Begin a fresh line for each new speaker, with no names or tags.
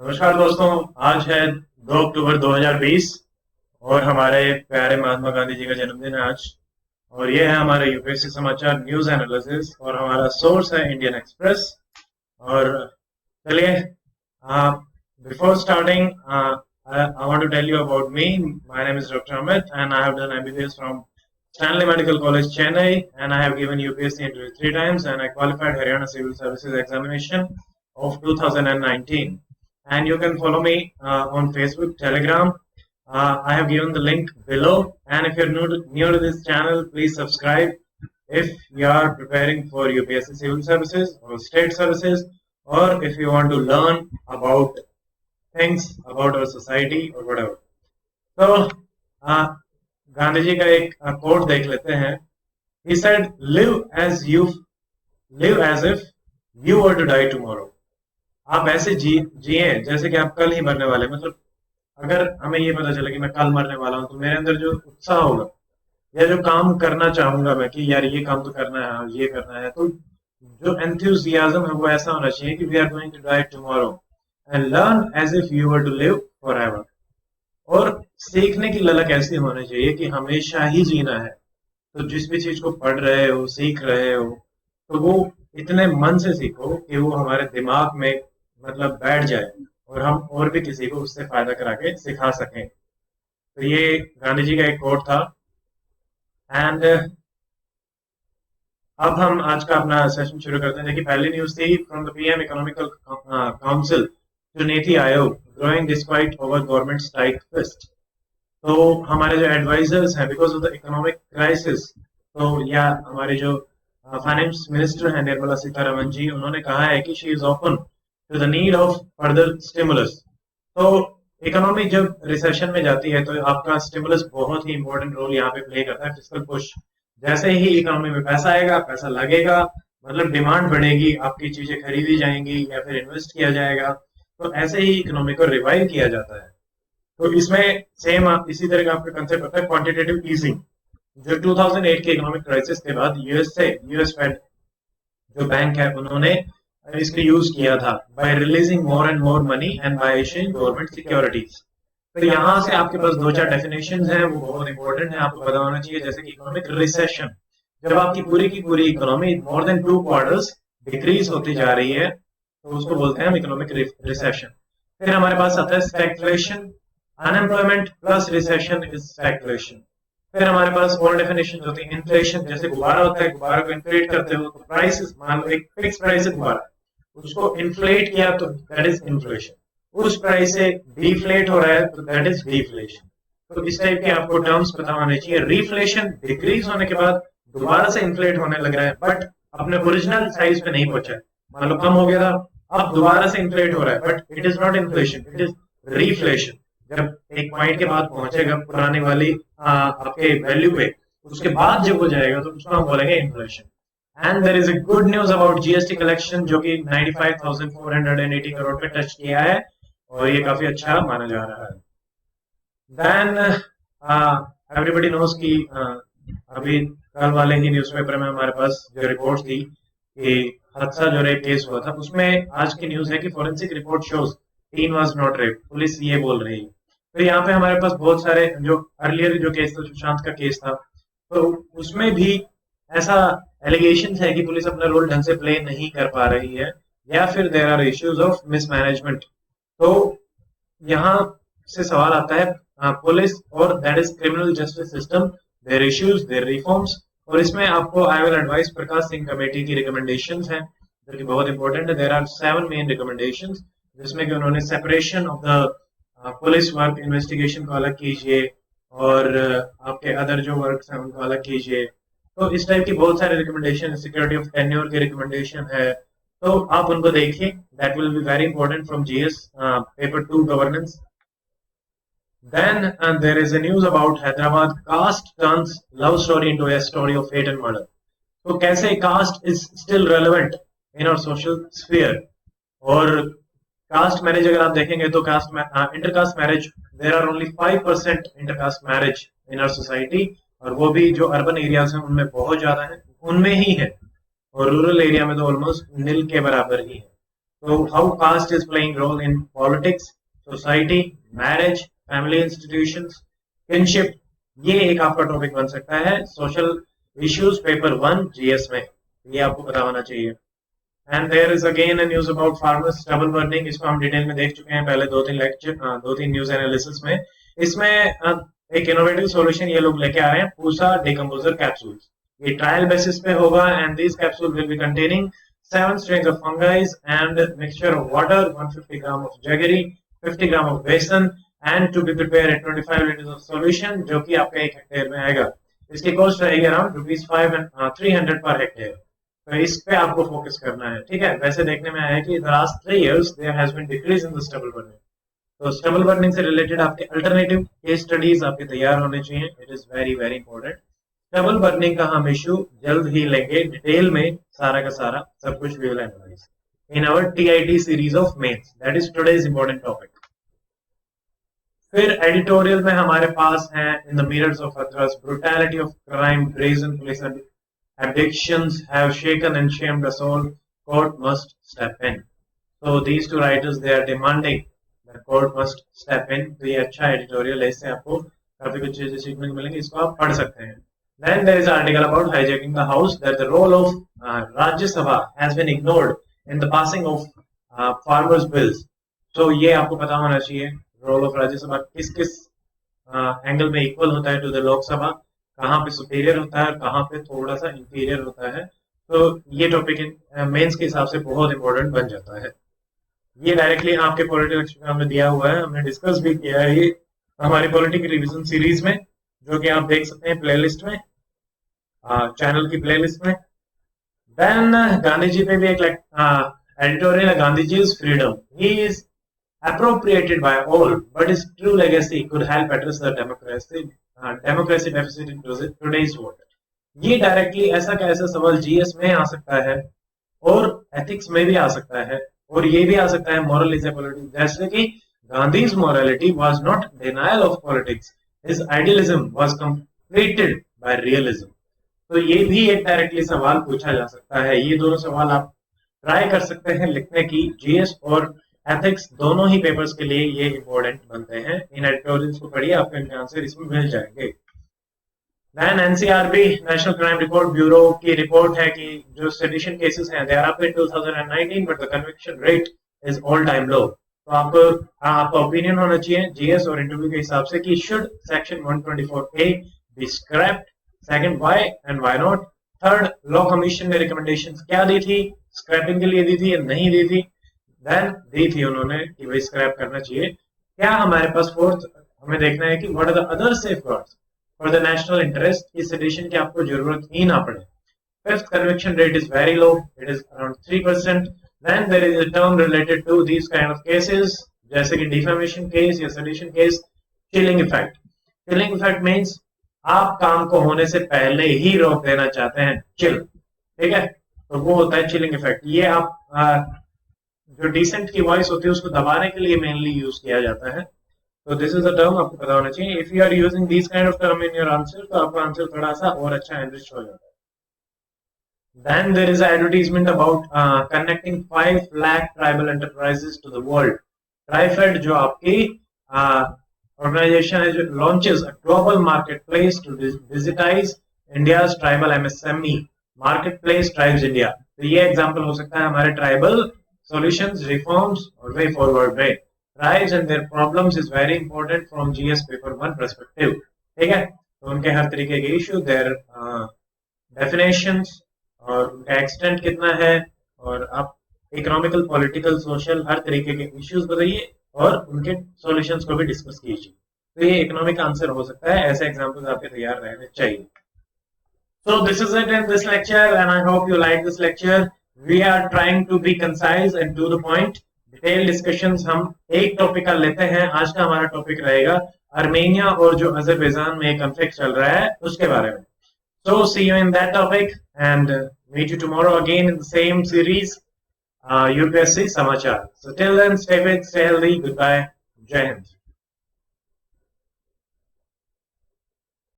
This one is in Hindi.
नमस्कार दोस्तों। आज है 2 अक्टूबर 2020 और हमारे प्यारे महात्मा गांधी जी का जन्मदिन है आज। और ये है हमारे यूपीएससी समाचार न्यूज एनालिसिस और हमारा सोर्स है इंडियन एक्सप्रेस। और चलिए, before starting I want to tell you about me. My name is Dr. Amit and I have done MBBS from Stanley Medical College, Chennai, and I have given UPSC interview 3 times and I qualified Haryana Civil Services examination of 2019. And you can follow me on Facebook, Telegram. I have given the link below. And if you're new to this channel, please subscribe. If you are preparing for UPSC Civil Services or State Services, or if you want to learn about things about our society or whatever. तो गांधी जी का एक कोट देख लेते हैं. He said, live as if you were to die tomorrow. आप ऐसे जिए जैसे कि आप कल ही मरने वाले. मतलब अगर हमें ये पता चले कि मैं कल मरने वाला हूं, तो मेरे अंदर जो उत्साह होगा या जो काम करना चाहूंगा मैं कि यार ये काम तो करना है, ये करना है, तो जो एंथुसियाज्म है वो ऐसा होना चाहिए कि we are going to die tomorrow and learn as if you were to live forever. और सीखने की ललक ऐसी होनी चाहिए कि हमेशा ही जीना है. तो जिस भी चीज को पढ़ रहे हो, सीख रहे हो, तो वो इतने मन से सीखो कि वो हमारे दिमाग में मतलब बैठ जाए और हम और भी किसी को उससे फायदा करा के सिखा सकें. तो ये गांधी जी का एक कोट था. एंड अब हम आज का अपना सेशन शुरू करते हैं. देखिए, पहली न्यूज थी from the PM economical council to NITI Aayog, growing despite over government tight fist. तो हमारे जो एडवाइजर्स हैं because of the economic crisis, तो या हमारे जो फाइनेंस मिनिस्टर हैं निर्मला सीतारमन जी, उन्होंने कहा है कि she is open to the need of further stimulus. तो इकोनॉमी जब रिसेशन में जाती है तो आपका स्टिमुलस बहुत ही इंपॉर्टेंट रोल यहाँ पे प्ले करता है. Fiscal push. जैसे ही इकोनॉमी में पैसा आएगा, पैसा लगेगा, मतलब डिमांड बढ़ेगी, आपकी चीजें खरीदी जाएंगी या फिर इन्वेस्ट किया जाएगा. तो ऐसे ही इकोनॉमी को रिवाइव किया जाता है. तो इसमें सेम इसी तरह का आपका कंसेप्ट होता है क्वांटिटेटिव ईजिंग. जो 2008 के इकोनॉमिक क्राइसिस के बाद यूएस फेड जो बैंक है, उन्होंने इसको यूज किया था bye releasing more and more money and bye issuing government securities. तो यहाँ से आपके पास दो चार डेफिनेशंस हैं, वो बहुत इंपॉर्टेंट है, आपको पता होना चाहिए. जैसे कि इकोनॉमिक रिसेशन, जब आपकी पूरी की पूरी economy more than 2 quarters decrease होती जा रही है, तो उसको बोलते हैं हम इकोनॉमिक रिसेशन. फिर हमारे पास आता है stagflation. Unemployment plus recession is stagflation. फिर हमारे पास और डेफिनेशन होती है. इन्फ्लेशन, जैसे गुब्बारा होता है, गुब्बारा को इन्फ्लेट करते हो तो प्राइस, मान लो एक फिक्स प्राइस है गुब्बारा, उसको इन्फ्लेट किया तो दैट इज इन्फ्लेशन. उस प्राइस से डिफ्लेट हो रहा है तो दैट इज डिफ्लेशन. तो इस टाइप के आपको टर्म्स पता होने चाहिए. रिफ्लेशन, डिक्रीज होने के बाद दोबारा से इन्फ्लेट होने लग रहा है बट अपने ओरिजिनल साइज पे नहीं पहुंचा है. मान लो कम हो गया था, अब दोबारा से इन्फ्लेट हो रहा है, but it is not inflation, it is reflation. जब एक पॉइंट के बाद पहुंचेगा पुरानी वाली आपके वैल्यू पे, उसके बाद जब हो जाएगा तो उसको हम बोलेंगे inflation. And there is a good news about GST collection, जो कि 95,480 करोड़ पे टच किया है और ये काफी अच्छा माना जा रहा है. देन एवरीबॉडी नोज कि अभी कल वाले ही न्यूज़पेपर में हमारे पास जो रिपोर्ट थी कि हादसा जो रेप केस हुआ था, उसमें आज की न्यूज है कि forensic report shows tin was not rape. Police ये बोल रही है. तो यहाँ पे हमारे पास बहुत सारे जो अर्लियर जो केस था, सुशांत का केस था, तो उसमें भी ऐसा एलिगेशन है कि पुलिस अपना रोल ढंग से प्ले नहीं कर पा रही है या फिर there are issues of mismanagement. तो यहाँ से सवाल आता है पुलिस और that is criminal justice system, there issues, there reforms. और इसमें आपको I will advise Prakash Singh committee की रिकमेंडेशंस हैं जो कि बहुत इंपॉर्टेंट है. देयर आर 7 मेन रिकमेंडेशंस, जिसमें कि उन्होंने separation of the police work, investigation को अलग कीजिए और आपके अदर जो वर्क्स हैं उनको अलग कीजिए. तो इस टाइप की बहुत सारे रिकमेंडेशन, सिक्योरिटी ऑफ टेन्योर की रिकमेंडेशन है, तो आप उनको देखिए. That will be very important from GS paper 2 governance. Then there is a news about Hyderabad caste turns love story into a story of hate and murder. तो कैसे caste is still relevant in our social sphere. और caste marriage अगर आप देखेंगे तो caste intercaste marriage, there are only 5% intercaste marriage in our society, और वो भी जो अर्बन एरियाज हैं उनमें बहुत ज्यादा है, उनमें ही है, और रूरल एरिया में तो ऑलमोस्ट नील के बराबर ही है. So how caste is playing role in politics, society, marriage, family institutions, kinship, ये एक आपका टॉपिक बन सकता है सोशल इश्यूज पेपर 1 जीएस में, ये आपको पता होना चाहिए। And there is again a news about farmers double burning, इसको हम डिटेल में देख चुके हैं पहले 2-3 लेक्चर, 2-3 न्यूज एनालिसिस में। इसमें एक इनोवेटिव सॉल्यूशन ये लोग लेके आ रहे हैं, पूसा डिकम्पोजर कैप्सूल्स। ये ट्रायल बेसिस पे होगा and this capsule will be containing 7 strains of fungi and mixture of water, 150 gram of jaggery, 50 gram of besan and to be prepared at 25 liters of solution, जो कि आपका 1 हेक्टेयर में आएगा। इसकी कॉस्ट रहेगी अराउंड ₹5 and 300 पर हेक्टेयर। तो इस पे आपको फोकस करना है, ठीक है। वैसे देखने में आया कि the last 3 years there has been decrease in the stubble burning. तो स्टबल बर्निंग से रिलेटेड आपके अल्टरनेटिव केस स्टडीज आपके तैयार होने चाहिए, it is very very important. Double burning का हम इशू जल्द ही लेंगे डिटेल में, सारा का सारा सब कुछ we will analyse in our TIT series of mains, that is today's important topic. फिर एडिटोरियल में हमारे पास है in the mirrors of authors, brutality of crime, brazen police abductions have shaken and shamed us all, court must step in. So these two writers they are demanding that court must step in। तो ये अच्छा एडिटोरियल है, इससे आपको काफी कुछ चीजें सीखने को मिलेंगी, इसको आप पढ़ सकते हैं। Then there is an article about hijacking the house, that the role of Rajya Sabha has been ignored in the passing of farmers bills. So ये आपको पता होना चाहिए रोल ऑफ राज्य सभा किस किस एंगल में इक्वल होता है टू द लोकसभा, कहाँ पे सुपीरियर होता है, कहाँ पे थोड़ा सा इंफीरियर होता है। तो ये टॉपिक मेंस के हिसाब से बहुत इंपॉर्टेंट बन जाता है। ये डायरेक्टली आपके पॉलिटिकल एग्जाम में दिया हुआ है, हमने डिस्कस भी किया है ये हमारी पॉलिटिकल रिवीजन सीरीज में, जो कि आप देख सकते हैं प्लेलिस्ट में, चैनल की प्लेलिस्ट में। देन गांधी जी पे भी एक एडिटोरियल है, Gandhi ji is freedom, he is appropriated by all but his true legacy could help address the democracy deficit in today's world। ये डायरेक्टली ऐसा का ऐसा सवाल जीएस में आ सकता है और एथिक्स में भी आ सकता है, और ये भी आ सकता है मॉरल इज ए पॉलिटिक्स। जैसे कि Gandhi's morality was not denial of politics, his idealism was completed by realism। तो ये भी एक डायरेक्टली सवाल पूछा जा सकता है। ये दोनों सवाल आप ट्राई कर सकते हैं लिखने की, जीएस और एथिक्स दोनों ही पेपर्स के लिए ये इंपॉर्टेंट बनते हैं। इन एडिटोरियल्स को पढ़िए, आपको इनके आंसर इसमें मिल जाएंगे। Then NCRB national crime report bureau की रिपोर्ट है कि जो सेडिशन केसेस हैं they are up in 2019 but the conviction rate is all time low. तो आपका ओपिनियन होना चाहिए जीएस और इंटरव्यू के हिसाब से कि should section 124A be scrapped, second why and why not, third law commission ने रिकमेंडेशंस क्या दी थी, स्क्रैपिंग के लिए दी थी या नहीं दी थी, देन दी थी उन्होंने कि भाई स्क्रैप करना चाहिए। क्या हमारे पास फोर्थ हमें देखना है कि what are the other safeguards for the national interest की सेडिशन की आपको जरूरत ही ना पड़े। Fifth conviction rate is very low, it is around 3%। Then there is a term related to these kind of cases जैसे कि डिफेमेशन केस या sedition case, chilling effect. Chilling effect means आप काम को होने से पहले ही रोक देना चाहते हैं, चिल, ठीक है, तो वो होता है चिलिंग इफेक्ट। ये आप जो डिसेंट की वॉइस होती है उसको दबाने के लिए मेनली यूज किया जाता है। तो दिस इज अ टर्म आपको पता होना चाहिए। If you are using this kind of term in your answer तो आपका आंसर थोड़ा सा और अच्छा एनरिच हो जाता है। Then there is a advertisement about connecting 5 lakh tribal enterprises to the world. TRIFED जो आपकी ऑर्गेनाइजेशन है जो launches a global market place to digitise India's tribal MSME market place Tribes India. तो ये एग्जांपल हो सकता है हमारे tribal solutions, reforms or way forward way। Tribes and their problems is very important from GS paper 1 perspective, ठीक है। तो उनके हर तरीके के इशू, their definitions और उनका एक्सटेंट कितना है, और आप इकोनॉमिकल, पॉलिटिकल, सोशल हर तरीके के इश्यूज बताइए और उनके सॉल्यूशंस को भी डिस्कस कीजिए। तो ये इकोनॉमिक आंसर हो सकता है, ऐसे एग्जांपल्स आपके तैयार रहने चाहिए। So this is it in this lecture and I hope you like this lecture। We are trying to be concise and to the point। Detail discussions हम एक टॉपिक का लेते हैं। आज का हमारा टॉपिक रहेगा आर्मेनिया और जो अजरबैजान में कॉन्फ्लिक्ट चल रहा है उसके बारे में। So see you in that topic and meet you tomorrow again in the same series, UPSC समाचार। So till then, stay fit, stay healthy, goodbye, Jai Hind।